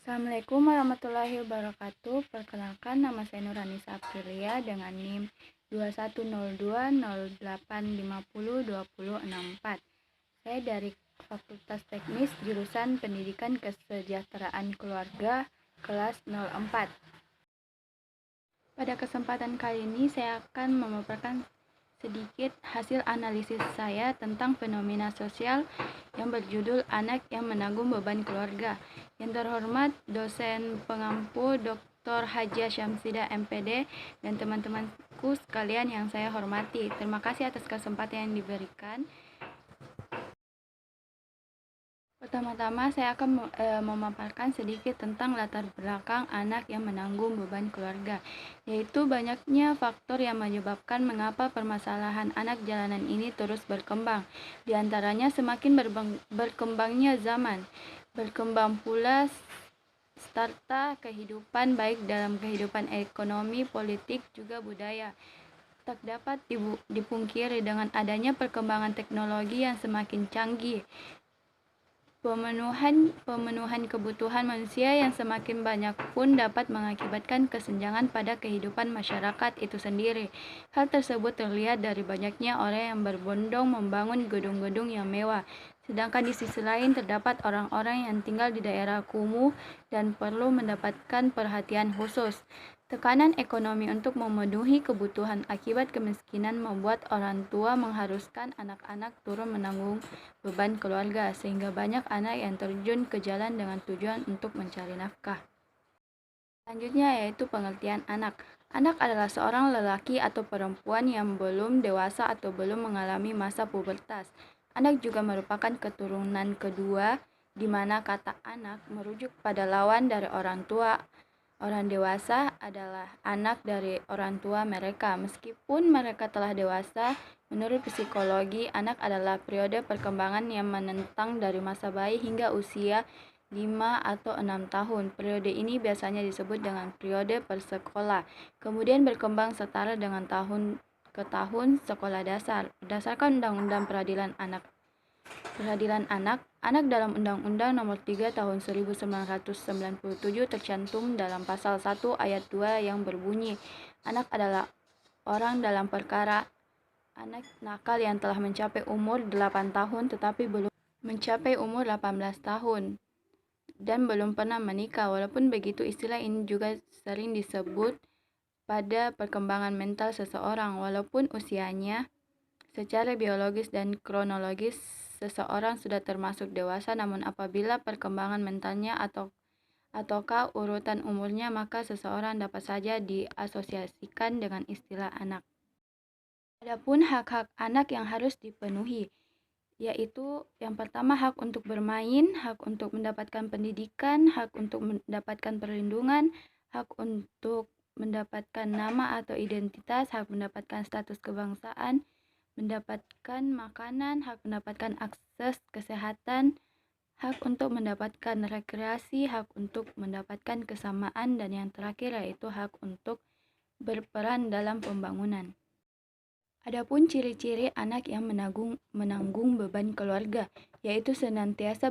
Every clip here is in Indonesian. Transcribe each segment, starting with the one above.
Assalamualaikum warahmatullahi wabarakatuh. Perkenalkan, nama saya Nurhanisa Aprilia dengan NIM 210208502064. Saya dari Fakultas Teknis jurusan Pendidikan Kesejahteraan Keluarga kelas 04. Pada kesempatan kali ini saya akan memaparkan sedikit hasil analisis saya tentang fenomena sosial yang berjudul anak yang menanggung beban keluarga. Yang terhormat dosen pengampu Dr. Hajia Syamsida MPD dan teman-temanku sekalian yang saya hormati. Terima kasih atas kesempatan yang diberikan. Pertama-tama saya akan memaparkan sedikit tentang latar belakang anak yang menanggung beban keluarga, yaitu banyaknya faktor yang menyebabkan mengapa permasalahan anak jalanan ini terus berkembang. Di antaranya semakin berkembangnya zaman, berkembang pula serta kehidupan baik dalam kehidupan ekonomi, politik, juga budaya. Tak dapat dipungkiri dengan adanya perkembangan teknologi yang semakin canggih, Pemenuhan kebutuhan manusia yang semakin banyak pun dapat mengakibatkan kesenjangan pada kehidupan masyarakat itu sendiri. Hal tersebut terlihat dari banyaknya orang yang berbondong membangun gedung-gedung yang mewah, sedangkan di sisi lain terdapat orang-orang yang tinggal di daerah kumuh dan perlu mendapatkan perhatian khusus. Tekanan ekonomi untuk memenuhi kebutuhan akibat kemiskinan membuat orang tua mengharuskan anak-anak turun menanggung beban keluarga, sehingga banyak anak yang terjun ke jalan dengan tujuan untuk mencari nafkah. Selanjutnya yaitu pengertian anak. Anak adalah seorang lelaki atau perempuan yang belum dewasa atau belum mengalami masa pubertas. Anak juga merupakan keturunan kedua, di mana kata anak merujuk pada lawan dari orang tua. Orang dewasa adalah anak dari orang tua mereka. Meskipun mereka telah dewasa, menurut psikologi, anak adalah periode perkembangan yang menentang dari masa bayi hingga usia 5 atau 6 tahun. Periode ini biasanya disebut dengan periode persekolah. Kemudian berkembang setara dengan tahun ke tahun sekolah dasar. Berdasarkan Undang-Undang Peradilan Anak dalam Undang-Undang Nomor 3 Tahun 1997 tercantum dalam pasal 1 ayat 2 yang berbunyi, anak adalah orang dalam perkara anak nakal yang telah mencapai umur 8 tahun tetapi belum mencapai umur 18 tahun dan belum pernah menikah. Walaupun begitu, istilah ini juga sering disebut pada perkembangan mental seseorang. Walaupun usianya secara biologis dan kronologis seseorang sudah termasuk dewasa, namun apabila perkembangan mentalnya ataukah urutan umurnya, maka seseorang dapat saja diasosiasikan dengan istilah anak. Adapun hak-hak anak yang harus dipenuhi, yaitu yang pertama hak untuk bermain, hak untuk mendapatkan pendidikan, hak untuk mendapatkan perlindungan, hak untuk mendapatkan nama atau identitas, hak mendapatkan status kebangsaan, mendapatkan makanan, hak mendapatkan akses kesehatan, hak untuk mendapatkan rekreasi, hak untuk mendapatkan kesamaan, dan yang terakhir yaitu hak untuk berperan dalam pembangunan. Adapun ciri-ciri anak yang menanggung beban keluarga, yaitu senantiasa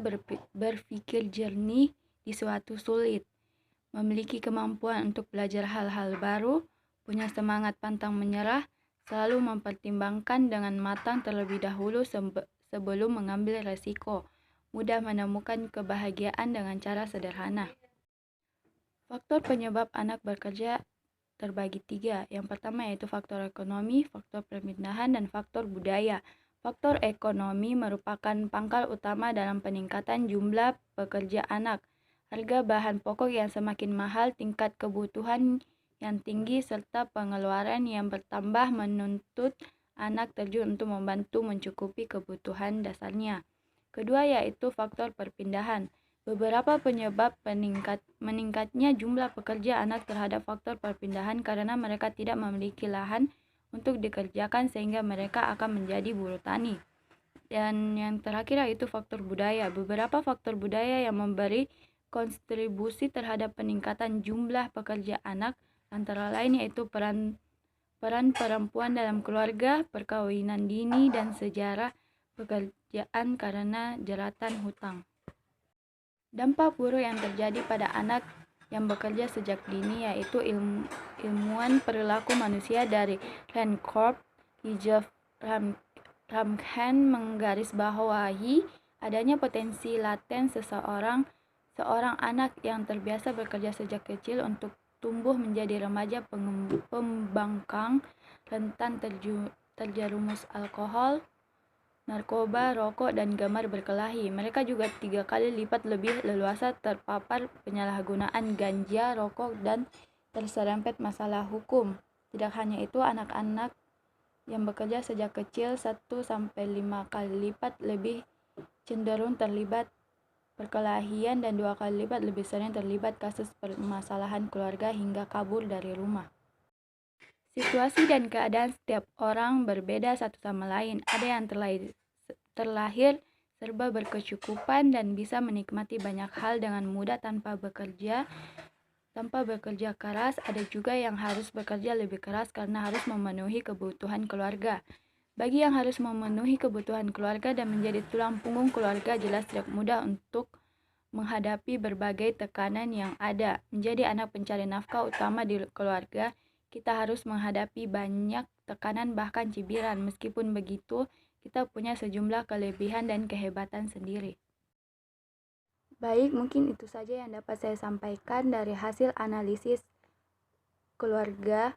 berpikir jernih di suatu sulit, memiliki kemampuan untuk belajar hal-hal baru, punya semangat pantang menyerah, selalu mempertimbangkan dengan matang terlebih dahulu sebelum mengambil resiko, mudah menemukan kebahagiaan dengan cara sederhana. Faktor penyebab anak bekerja terbagi 3. Yang pertama yaitu faktor ekonomi, faktor perpindahan, dan faktor budaya. Faktor ekonomi merupakan pangkal utama dalam peningkatan jumlah pekerja anak. Harga bahan pokok yang semakin mahal, tingkat kebutuhan yang tinggi, serta pengeluaran yang bertambah menuntut anak terjun untuk membantu mencukupi kebutuhan dasarnya. Kedua yaitu faktor perpindahan. Beberapa penyebab meningkatnya jumlah pekerja anak terhadap faktor perpindahan karena mereka tidak memiliki lahan untuk dikerjakan sehingga mereka akan menjadi buruh tani. Dan yang terakhir yaitu faktor budaya. Beberapa faktor budaya yang memberi kontribusi terhadap peningkatan jumlah pekerja anak antara lain yaitu peran perempuan dalam keluarga, perkawinan dini, dan sejarah pekerjaan karena jeratan hutang. Dampak buruk yang terjadi pada anak yang bekerja sejak dini yaitu ilmuwan perilaku manusia dari Rand Corp, Jeff Ramkhan menggarisbawahi adanya potensi laten seorang anak yang terbiasa bekerja sejak kecil untuk tumbuh menjadi remaja pembangkang, rentan terjerumus alkohol, narkoba, rokok, dan gemar berkelahi. Mereka juga 3 kali lipat lebih leluasa terpapar penyalahgunaan ganja, rokok, dan terserempet masalah hukum. Tidak hanya itu, anak-anak yang bekerja sejak kecil 1-5 kali lipat lebih cenderung terlibat perkelahian dan 2 kali lipat lebih sering terlibat kasus permasalahan keluarga hingga kabur dari rumah. Situasi dan keadaan setiap orang berbeda satu sama lain. Ada yang terlahir serba berkecukupan dan bisa menikmati banyak hal dengan mudah tanpa bekerja keras. Ada juga yang harus bekerja lebih keras karena harus memenuhi kebutuhan keluarga. Bagi yang harus memenuhi kebutuhan keluarga dan menjadi tulang punggung keluarga, jelas tidak mudah untuk menghadapi berbagai tekanan yang ada. Menjadi anak pencari nafkah utama di keluarga, kita harus menghadapi banyak tekanan bahkan cibiran. Meskipun begitu, kita punya sejumlah kelebihan dan kehebatan sendiri. Baik, mungkin itu saja yang dapat saya sampaikan dari hasil analisis keluarga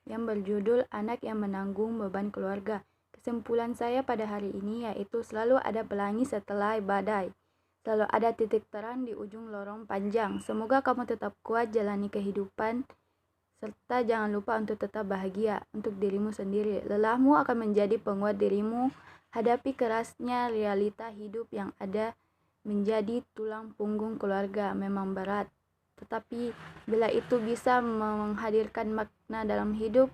yang berjudul Anak yang Menanggung Beban Keluarga. Kesimpulan saya pada hari ini yaitu selalu ada pelangi setelah badai. Selalu ada titik terang di ujung lorong panjang. Semoga kamu tetap kuat jalani kehidupan, serta jangan lupa untuk tetap bahagia untuk dirimu sendiri. Lelahmu akan menjadi penguat dirimu. Hadapi kerasnya realita hidup yang ada. Menjadi tulang punggung keluarga memang berat, tetapi bila itu bisa menghadirkan makna dalam hidup,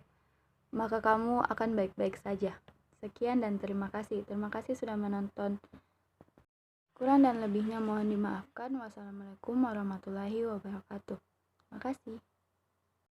maka kamu akan baik-baik saja. Sekian dan terima kasih. Terima kasih sudah menonton. Kurang dan lebihnya mohon dimaafkan. Wassalamualaikum warahmatullahi wabarakatuh. Terima kasih.